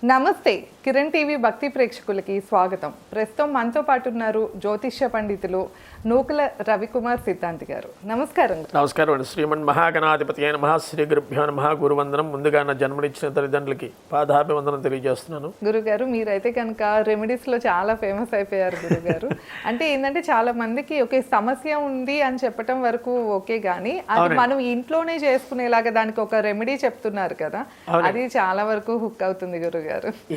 నమస్తే కిరణ్ టీవీ భక్తి ప్రేక్షకులకి స్వాగతం. ప్రస్తుతం మనతో పాటు ఉన్నారు జ్యోతిష్య పండితులు నూకల రవికుమార్ సిద్ధాంతి గారు. నమస్కారం. నమస్కారం అండి. శ్రీమన్ మహాగణాధిపతి అయిన శ్రీ గురుభ్యో నమః. గురువందనం. ముందుగా నా జన్మనిచ్చిన తల్లిదండ్రులకి పాదాభివందనం తెలియజేస్తున్నాను. గురుగారు, మీరైతే కనుక రెమెడీస్ లో చాలా ఫేమస్ అయిపోయారు గురుగారు. అంటే ఏంటంటే చాలా మందికి ఒకే సమస్య ఉంది అని చెప్పడం వరకు ఓకే, గానీ అది మనం ఇంట్లోనే చేసుకునేలాగా దానికి ఒక రెమెడీ చెప్తున్నారు కదా, అది చాలా వరకు హుక్ అవుతుంది గురుగారు.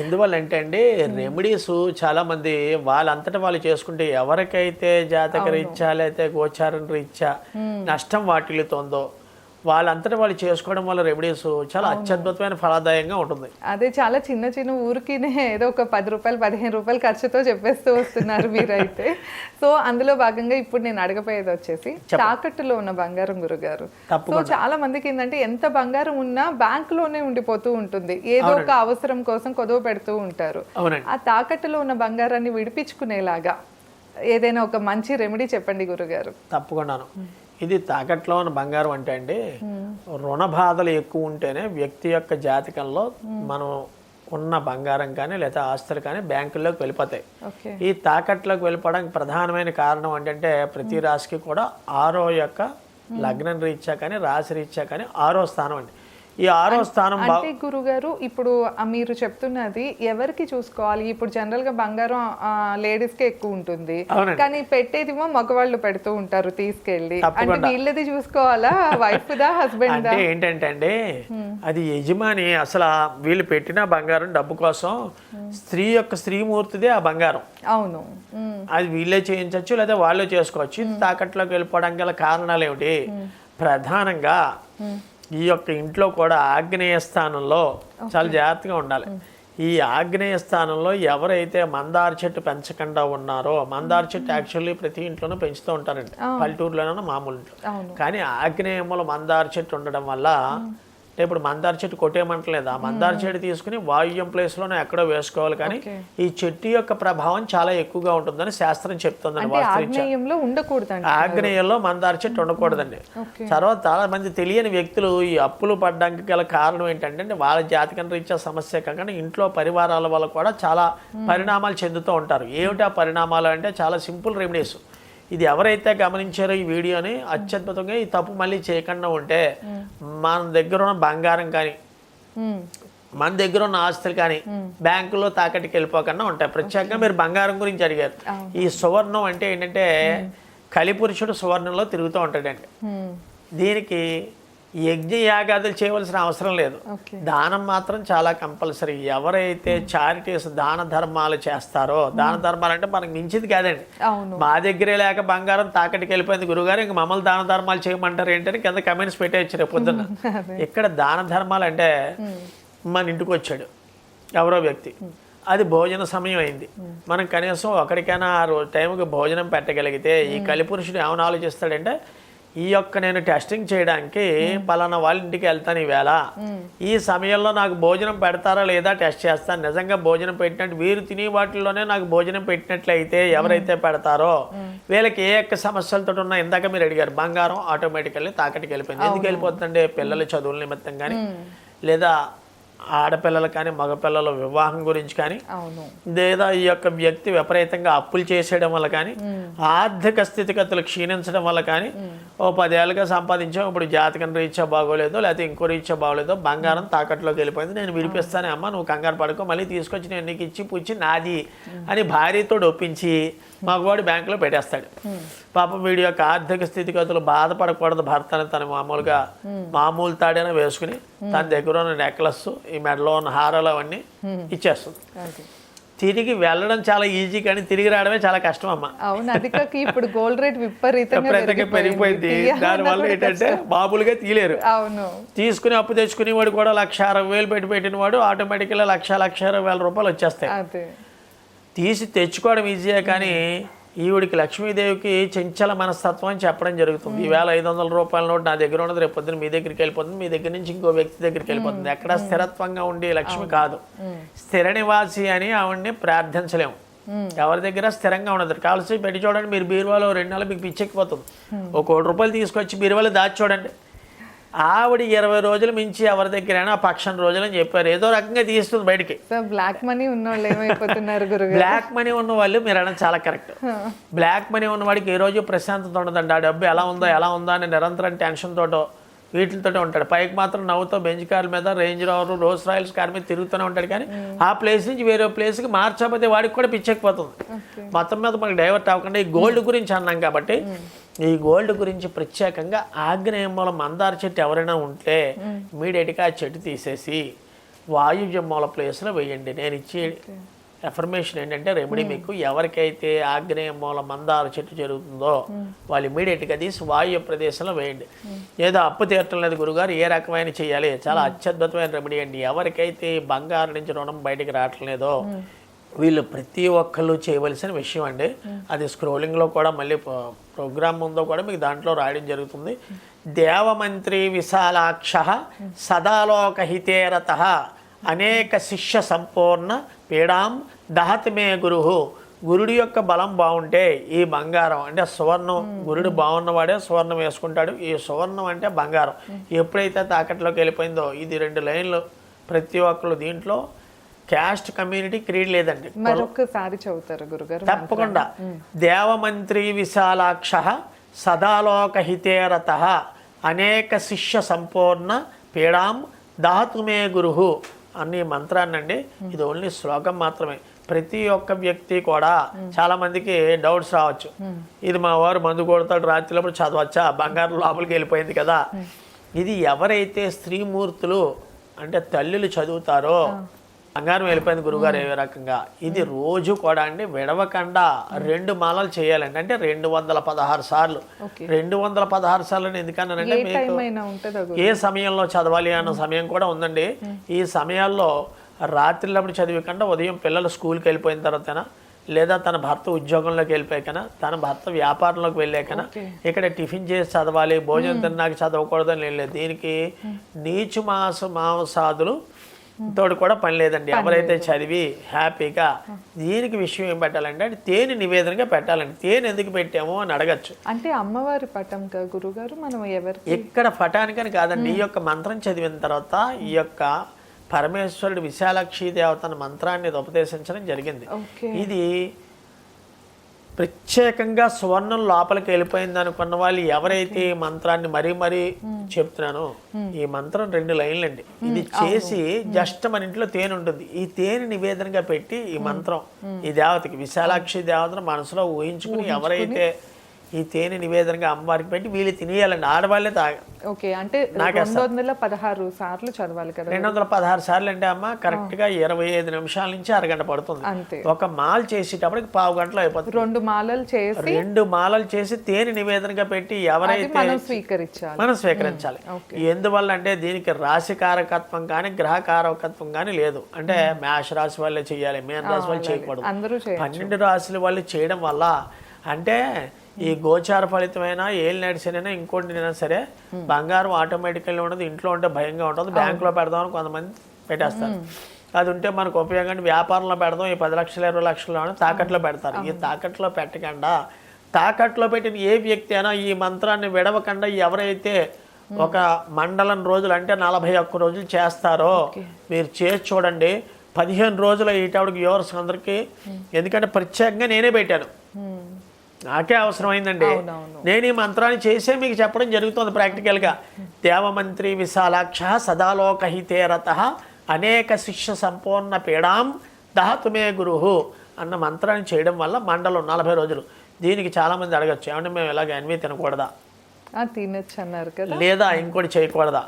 ఎందువల్ల అంటే అండి, రెమెడీస్ చాలా మంది వాళ్ళంతటా వాళ్ళు చేసుకుంటే ఎవరికైతే జాతక రీత్యా లేకపోతే గోచారం రీత్యా నష్టం వాటిల్లుతోందో వాళ్ళంతటా వాళ్ళు చేసుకోవడం వల్ల రెమెడీస్ చాలా అత్యద్భుతమైన ఫలదాయంగా ఉంటుంది. అదే చాలా చిన్న చిన్న ఊరికి ఏదో ఒక 10 రూపాయలు 15 రూపాయలు ఖర్చుతో చెప్పేస్తూ వస్తున్నారు మీరైతే. సో అందులో భాగంగా ఇప్పుడు నేను అడగపోయేది వచ్చేసి తాకట్టులో ఉన్న బంగారం గురుగారు. సో చాలా మందికి ఏంటంటే ఎంత బంగారం ఉన్నా బ్యాంక్ లోనే ఉండిపోతూ ఉంటుంది, ఏదో ఒక అవసరం కోసం కొదవ పెడుతూ ఉంటారు. ఆ తాకట్టులో ఉన్న బంగారాన్ని విడిపించుకునేలాగా ఏదైనా ఒక మంచి రెమెడీ చెప్పండి గురుగారు. తప్పకుండాను. ఇది తాకట్లో ఉన్న బంగారం అంటే అండి, రుణ బాధలు ఎక్కువ ఉంటేనే వ్యక్తి యొక్క జాతకంలో మనం ఉన్న బంగారం కానీ లేదా ఆస్తులు కానీ బ్యాంకుల్లోకి వెళ్ళిపోతాయి. ఈ తాకట్లోకి వెళ్ళిపోవడానికి ప్రధానమైన కారణం ఏంటంటే ప్రతి రాశికి కూడా 6వ యొక్క లగ్నం రీత్యా కానీ రాశి రీత్యా కానీ 6వ స్థానం అండి. ఈ 6వ స్థానం అంటే గురుగారు ఇప్పుడు మీరు చెప్తున్నది ఎవరికి చూసుకోవాలి? ఇప్పుడు జనరల్ గా బంగారం లేడీస్ కే ఎక్కువ ఉంటుంది, కానీ పెట్టేదిమో మగవాళ్ళు పెడుతూ ఉంటారు తీసుకెళ్ళి. అంటే వీళ్ళది చూసుకోవాలా, వైఫ్ దా హస్బెండ్ దా? అంటే ఏంటంటే అండి, అది యజమాని అసలు వీళ్ళు పెట్టిన బంగారం డబ్బు కోసం స్త్రీ యొక్క స్త్రీమూర్తిదే ఆ బంగారం. అవును, అది వీళ్ళే చేయించవచ్చు లేదా వాళ్ళే చేసుకోవచ్చు. ఇది తాకట్లోకి వెళ్ళిపోవడానికి గల కారణాలు ఏమిటి? ప్రధానంగా ఈ యొక్క ఇంట్లో కూడా ఆగ్నేయ స్థానంలో చాలా జాగ్రత్తగా ఉండాలి. ఈ ఆగ్నేయ స్థానంలో ఎవరైతే మందార చెట్టు పెంచకుండా ఉన్నారో, మందార చెట్టు యాక్చువల్లీ ప్రతి ఇంట్లోనూ పెంచుతూ ఉంటారండి, పల్లెటూరులోనూ మామూలు ఇంట్లో. కానీ ఆగ్నేయంలో మందార చెట్టు ఉండడం వల్ల, అంటే ఇప్పుడు మందార చెట్టు కొట్టేయమంటలేదు, ఆ మందార చెట్టు తీసుకుని వాయువ్యం ప్లేస్లోనే ఎక్కడో వేసుకోవాలి. కానీ ఈ చెట్టు యొక్క ప్రభావం చాలా ఎక్కువగా ఉంటుందని శాస్త్రం చెప్తుందండి. ఆగ్నేయంలో మందార చెట్టు ఉండకూడదండి. తర్వాత చాలా మంది తెలియని వ్యక్తులు ఈ అప్పులు పడడానికి గల కారణం ఏంటంటే వాళ్ళ జాతకం రీత్యా సమస్య కాకుండా ఇంట్లో పరివారాల వల్ల కూడా చాలా పరిణామాలు చెందుతూ ఉంటారు. ఏమిటి ఆ పరిణామాలు అంటే చాలా సింపుల్ రెమెడీస్. ఇది ఎవరైతే గమనించారో ఈ వీడియోని అత్యద్భుతంగా ఈ తప్పు మళ్ళీ చేయకుండా ఉంటే, మన దగ్గర ఉన్న బంగారం కానీ మన దగ్గర ఉన్న ఆస్తులు కానీ బ్యాంకులో తాకట్టుకి వెళ్ళిపోకుండా ఉంటాయి. ప్రత్యేకంగా మీరు బంగారం గురించి అడిగారు. ఈ సువర్ణం అంటే ఏంటంటే కలిపురుషుడు సువర్ణంలో తిరుగుతూ ఉంటాడండి. దీనికి యజ్ఞ యాగాదులు చేయవలసిన అవసరం లేదు, దానం మాత్రం చాలా కంపల్సరీ. ఎవరైతే చారిటీస్ దాన ధర్మాలు చేస్తారో, దాన ధర్మాలు అంటే మనకు మించింది కాదండి. మా దగ్గరే లేక బంగారం తాకటికి వెళ్ళిపోయింది గురుగారు, ఇంక మమ్మల్ని దాన ధర్మాలు చేయమంటారు ఏంటని కింద కమెంట్స్ పెట్టేయచ్చు రేపు పొద్దున్న. ఇక్కడ దాన ధర్మాలు అంటే మన ఇంటికి వచ్చాడు ఎవరో వ్యక్తి, అది భోజన సమయం అయింది, మనం కనీసం ఒకరికైనా ఆ రోజు టైంకి భోజనం పెట్టగలిగితే ఈ కలిపురుషుడు ఏమైనా ఆలోచిస్తాడంటే, ఈ యొక్క నేను టెస్టింగ్ చేయడానికి పలానా వాళ్ళ ఇంటికి వెళ్తాను ఈవేళ, ఈ సమయంలో నాకు భోజనం పెడతారా లేదా టెస్ట్ చేస్తాను. నిజంగా భోజనం పెట్టినట్టు వీరు తినే వాటిల్లోనే నాకు భోజనం పెట్టినట్లయితే ఎవరైతే పెడతారో వీళ్ళకి ఏ యొక్క సమస్యలతో ఉన్నా, ఇందాక మీరు అడిగారు బంగారం ఆటోమేటికల్లీ తాకటికి వెళ్ళిపోయింది. ఎందుకు వెళ్ళిపోతుందంటే పిల్లల చదువుల నిమిత్తం కానీ, లేదా ఆడపిల్లలు కానీ మగపిల్లల వివాహం గురించి కానీ, లేదా ఈ యొక్క వ్యక్తి విపరీతంగా అప్పులు చేసేయడం వల్ల కానీ, ఆర్థిక స్థితిగతులు క్షీణించడం వల్ల కానీ, ఓ 10 ఏళ్ళుగా సంపాదించాం ఇప్పుడు జాతకం రీత్యా బాగోలేదో లేకపోతే ఇంకో రీత్యా బాగోలేదో బంగారం తాకట్లోకి వెళ్ళిపోయింది, నేను విడిపిస్తానే అమ్మ నువ్వు కంగారు పడుకో, మళ్ళీ తీసుకొచ్చి నేను నీకు ఇచ్చి పుచ్చి నాది అని భార్యతో ఒప్పించి మగవాడు బ్యాంకులో పెట్టేస్తాడు. పాపం వీడి యొక్క ఆర్థిక స్థితిగతులు బాధపడకూడదు, భర్తని తన మామూలు తాడైనా వేసుకుని తన దగ్గర ఉన్న నెక్లెస్, ఈ మెడలో ఉన్న హారాలు అవన్నీ ఇచ్చేస్తుంది. తిరిగి వెళ్ళడం చాలా ఈజీ, కానీ తిరిగి రావడమే చాలా కష్టం అమ్మ. ఇప్పుడు గోల్డ్ రేట్ విపరీతంగా పెరిగిపోయింది. దానివల్ల ఏంటంటే మామూలుగా తీయలేరు. తీసుకుని అప్పు తెచ్చుకుని వాడు కూడా 1,60,000 పెట్టిన వాడు ఆటోమేటిక్గా 1,20,000 రూపాయలు వచ్చేస్తాయి. తీసి తెచ్చుకోవడం ఈజీయే, కానీ ఈవిడికి లక్ష్మీదేవికి చెంచల మనస్తత్వం అని చెప్పడం జరుగుతుంది. ఈవేళ 500 రూపాయల నోటు నా దగ్గర ఉన్నది రేపు పొద్దున మీ దగ్గరికి వెళ్ళిపోతుంది, మీ దగ్గర నుంచి ఇంకో వ్యక్తి దగ్గరికి వెళ్ళిపోతుంది. ఎక్కడ స్థిరత్వంగా ఉండే లక్ష్మి కాదు, స్థిర నివాసి అని ఆవిడ్ని ప్రార్థించలేము. ఎవరి దగ్గర స్థిరంగా ఉండదు. కావాల్సి పెట్టి చూడండి, మీరు బీరువాలో 2 నెలలు మీకు పిచ్చెక్కిపోతుంది. ఒక 1 కోటి రూపాయలు తీసుకొచ్చి బీరువాలో దాచి చూడండి, ఆవిడ 20 రోజులు మించి ఎవరి దగ్గరైనా పక్షం రోజులు అని చెప్పారు. ఏదో రకంగా తీస్తుంది బయటికి. బ్లాక్ మనీ ఉన్న వాళ్ళు ఏమైపోతున్నారు గురుగారు? బ్లాక్ మనీ ఉన్న వాళ్ళు మీరు అనడం చాలా కరెక్ట్. బ్లాక్ మనీ ఉన్నవాడికి ఏ రోజు ప్రశాంతత ఉండదండి. ఆ డబ్బు ఎలా ఉందా అని నిరంతరం టెన్షన్ తోటో వీటితో ఉంటాడు. పైకి మాత్రం నవ్వుతో బెంచ్ కార్ల మీద, Range Rover, Rolls Royce car మీద తిరుగుతూనే ఉంటాడు. కానీ ఆ ప్లేస్ నుంచి వేరే ప్లేస్కి మార్చకపోతే వాడికి కూడా పిచ్చెక్కిపోతుంది. మొత్తం మీద మనకు డైవర్ట్ అవ్వకుండా ఈ గోల్డ్ గురించి అన్నాం కాబట్టి ఈ గోల్డ్ గురించి ప్రత్యేకంగా ఆగ్నేయ మూల మందార చెట్టు ఎవరైనా ఉంటే ఇమీడియట్గా ఆ చెట్టు తీసేసి వాయువ్య మూల ప్లేస్లో వేయండి. నేను ఇచ్చే ఎఫర్మేషన్ ఏంటంటే రెమెడీ మీకు ఎవరికైతే ఆగ్నేయ మూల మందార చెట్టు జరుగుతుందో వాళ్ళు ఇమీడియట్గా తీసి వాయు ప్రదేశంలో వేయండి. ఏదో అప్పు తీరటం లేదు గురుగారు, ఏ రకమైన చేయాలి? చాలా అత్యద్భుతమైన రెమెడీ అండి. ఎవరికైతే బంగారం నుంచి రుణం బయటికి రావటం లేదో వీళ్ళు ప్రతి ఒక్కళ్ళు చేయవలసిన విషయం అండి. అది స్క్రోలింగ్లో కూడా మళ్ళీ ప్రోగ్రామ్ ఉందో కూడా మీకు దాంట్లో రాయడం జరుగుతుంది. దేవమంత్రి విశాలాక్ష సదాలోకహితేరత అనేక శిష్య సంపూర్ణ పీడాం దహతి మే గురు. గురుడి యొక్క బలం బాగుంటే ఈ బంగారం అంటే సువర్ణం, గురుడు బాగున్నవాడే సువర్ణం వేసుకుంటాడు. ఈ సువర్ణం అంటే బంగారం ఎప్పుడైతే తాకట్లోకి వెళ్ళిపోయిందో ఇది 2 లైన్లు ప్రతి ఒక్కరు దీంట్లో క్యాస్ట్ కమ్యూనిటీ క్రీడ్ లేదండి. మరొకసారి చదువుతారు గురుగారు? తప్పకుండా. దేవమంత్రి విశాలాక్ష సదాలోకహితేరత అనేక శిష్య సంపూర్ణ పీడాం దహతు మే గురు అనే మంత్రాన్ని అండి. ఇది ఓన్లీ శ్లోకం మాత్రమే. ప్రతి ఒక్క వ్యక్తి కూడా చాలా మందికి డౌట్స్ రావచ్చు. ఇది మా వారు మందు కొడతాడు రాత్రిలో చదవచ్చా, బంగారం లోపలికి వెళ్ళిపోయింది కదా. ఇది ఎవరైతే స్త్రీమూర్తులు అంటే తల్లులు చదువుతారో బంగారం వెళ్ళిపోయింది గురుగారు ఏ రకంగా ఇది రోజు కూడా అండి విడవకుండా 2 మాలలు చేయాలండి. అంటే 216 సార్లు. 216 సార్లు ఎందుకన్నానంటే మీకు ఏ సమయంలో చదవాలి అన్న సమయం కూడా ఉందండి. ఈ సమయాల్లో రాత్రిలప్పుడు చదివికుండా ఉదయం పిల్లలు స్కూల్కి వెళ్ళిపోయిన తర్వాతనా, లేదా తన భర్త ఉద్యోగంలోకి వెళ్ళిపోయాకనా, తన భర్త వ్యాపారంలోకి వెళ్ళాకనా ఇక్కడ టిఫిన్ చేసి చదవాలి, భోజనం తిన్నాక చదవకూడదని లేదు. దీనికి నీచు మాంసాదులు తోడు కూడా పని లేదండి. ఎవరైతే చదివి హ్యాపీగా దీనికి విషయం ఏం పెట్టాలంటే అంటే తేనె నివేదనగా పెట్టాలండి. తేనె ఎందుకు పెట్టాము అని అడగచ్చు. అంటే అమ్మవారి పటం గురుగారు మనం ఎవరు ఇక్కడ పటానికని కాదండి. ఈ యొక్క మంత్రం చదివిన తర్వాత ఈ యొక్క పరమేశ్వరుడు విశాలాక్షి దేవతన మంత్రాన్ని ఉపదేశించడం జరిగింది. ఇది ప్రత్యేకంగా సువర్ణం లోపలికి వెళ్ళిపోయింది అనుకున్న వాళ్ళు ఎవరైతే ఈ మంత్రాన్ని మరీ చెప్తున్నానో ఈ మంత్రం 2 లైన్లు అండి. ఇది చేసి జస్ట్ మన ఇంట్లో తేనె ఉంటుంది. ఈ తేనె నివేదనగా పెట్టి ఈ మంత్రం ఈ దేవతకి విశాలాక్షి దేవతను మనసులో ఊహించుకుని ఎవరైతే ఈ తేనె నివేదనగా అమ్మవారికి పెట్టి వీళ్ళు తినేయాలండి. ఆడవాళ్ళే తాగాలి. ఓకే, అంటే 216 సార్లు చదవాలి కదా? 216 సార్లు అంటే అమ్మ కరెక్ట్గా 25 నిమిషాల నుంచి అరగంట పడుతుంది. ఒక మాల చేసేటప్పటికి 1/2 గంటలో అయిపోతుంది. 2 మాలలు చేసి తేనె నివేదనగా పెట్టి ఎవరైతే మనం స్వీకరించాలి. ఎందువల్ల అంటే దీనికి రాశి కారకత్వం కానీ గ్రహ కారకత్వం కానీ లేదు. అంటే మేష రాశి వాళ్ళే చేయాలి, మీన రాశి వాళ్ళు చేయకూడదు. 12 రాశుల వాళ్ళు చేయడం వల్ల అంటే ఈ గోచార ఫలితమైనా ఏళ్ళు నడిచినైనా ఇంకోటినైనా సరే బంగారం ఆటోమేటికల్లీ ఉండదు. ఇంట్లో ఉంటే భయంగా ఉంటుంది. బ్యాంకులో పెడదామని కొంతమంది పెట్టేస్తారు. అది ఉంటే మనకు ఉపయోగం. వ్యాపారంలో పెడదాం, ఈ 10 లక్షలు 20 లక్షలు తాకట్లో పెడతారు. ఈ తాకట్లో పెట్టకుండా తాకట్లో పెట్టిన ఏ వ్యక్తి అయినా ఈ మంత్రాన్ని విడవకుండా ఎవరైతే ఒక మండలం రోజులు అంటే 41 రోజులు చేస్తారో మీరు చేసి చూడండి. 15 రోజులు ఈటవుడికి వ్యూవర్స్ అందరికీ, ఎందుకంటే ప్రత్యేకంగా నేనే పెట్టాను, నాకే అవసరమైందండి. నేను ఈ మంత్రాన్ని చేసే మీకు చెప్పడం జరుగుతుంది ప్రాక్టికల్గా. దేవమంత్రి విశాలాక్ష సదాలోకహితేరత అనేక శిష్య సంపూర్ణ పీడాం దహతు మే గురు అన్న మంత్రాన్ని చేయడం వల్ల మండలం 40 రోజులు. దీనికి చాలామంది అడగచ్చు, ఏమంటే మేము ఇలాగ అన్వి తినకూడదా, తినచ్చు అన్నారు కదా, లేదా ఇంకోటి చేయకూడదా?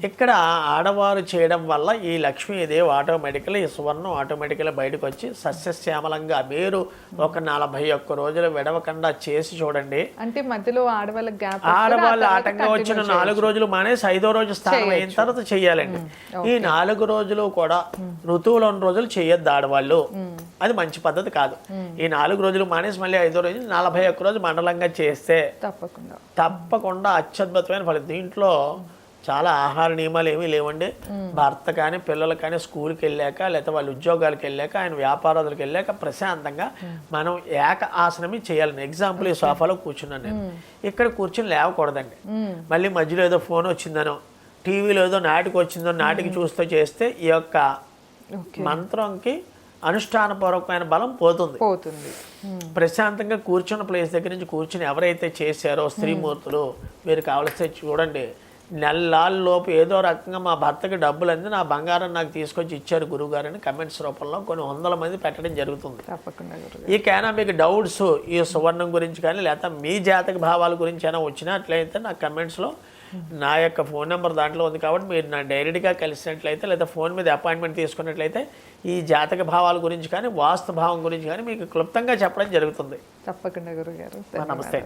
ఇక్కడ ఆడవారు చేయడం వల్ల ఈ లక్ష్మీదేవి ఆటోమేటికల్ ఈ సువర్ణం ఆటోమేటికల్ బయటకు వచ్చి సస్యశ్యామలంగా మీరు ఒక 41 రోజులు విడవకుండా చేసి చూడండి. అంటే మధ్యలో ఆడవాళ్ళు ఆటంగా వచ్చిన 4 రోజులు మానేసి 5వ రోజు స్థానం అయిన తర్వాత చెయ్యాలండి. ఈ 4 రోజులు కూడా ఋతువులో ఉన్న రోజులు చేయొద్దు ఆడవాళ్ళు, అది మంచి పద్ధతి కాదు. ఈ 4 రోజులు మానేసి మళ్ళీ 5వ రోజు 41 రోజు మండలంగా చేస్తే తప్పకుండా అత్యద్భుతమైన ఫలితం. దీంట్లో చాలా ఆహార నియమాలు ఏమీ లేవండి. భర్త కానీ పిల్లలు కానీ స్కూల్కి వెళ్ళాక లేకపోతే వాళ్ళ ఉద్యోగాలకు వెళ్ళాక ఆయన వ్యాపారాలకు వెళ్ళాక ప్రశాంతంగా మనం ఏక ఆసనమే చేయాలని. ఎగ్జాంపుల్ ఈ సోఫాలో కూర్చున్నాను నేను, ఇక్కడ కూర్చుని లేవకూడదండి. మళ్ళీ మధ్యలో ఏదో ఫోన్ వచ్చిందనో టీవీలో ఏదో నాటికి వచ్చిందో నాటికి చూస్తూ చేస్తే ఈ యొక్క మంత్రంకి అనుష్ఠానపూర్వకమైన బలం పోతుంది. ప్రశాంతంగా కూర్చున్న ప్లేస్ దగ్గర నుంచి కూర్చుని ఎవరైతే చేశారో స్త్రీమూర్తులు, మీరు కావలిస్తే చూడండి, నెలలోపు ఏదో రకంగా మా భర్తకి డబ్బులు అంది, నా బంగారం నాకు తీసుకొచ్చి ఇచ్చారు గురువుగారు అని కమెంట్స్ రూపంలో కొన్ని 100 మంది పెట్టడం జరుగుతుంది. ఈకైనా మీకు డౌట్స్ ఈ సువర్ణం గురించి కానీ లేకపోతే మీ జాతక భావాల గురించి అయినా వచ్చినట్లయితే నా కమెంట్స్లో నా యొక్క ఫోన్ నెంబర్ దాంట్లో ఉంది కాబట్టి మీరు నా డైరెక్ట్గా కలిసినట్లయితే లేదా ఫోన్ మీద అపాయింట్మెంట్ తీసుకున్నట్లయితే ఈ జాతక భావాల గురించి కానీ వాస్తు భావం గురించి కానీ మీకు క్లుప్తంగా చెప్పడం జరుగుతుంది. తప్పకుండా గురుగారు. నమస్తే.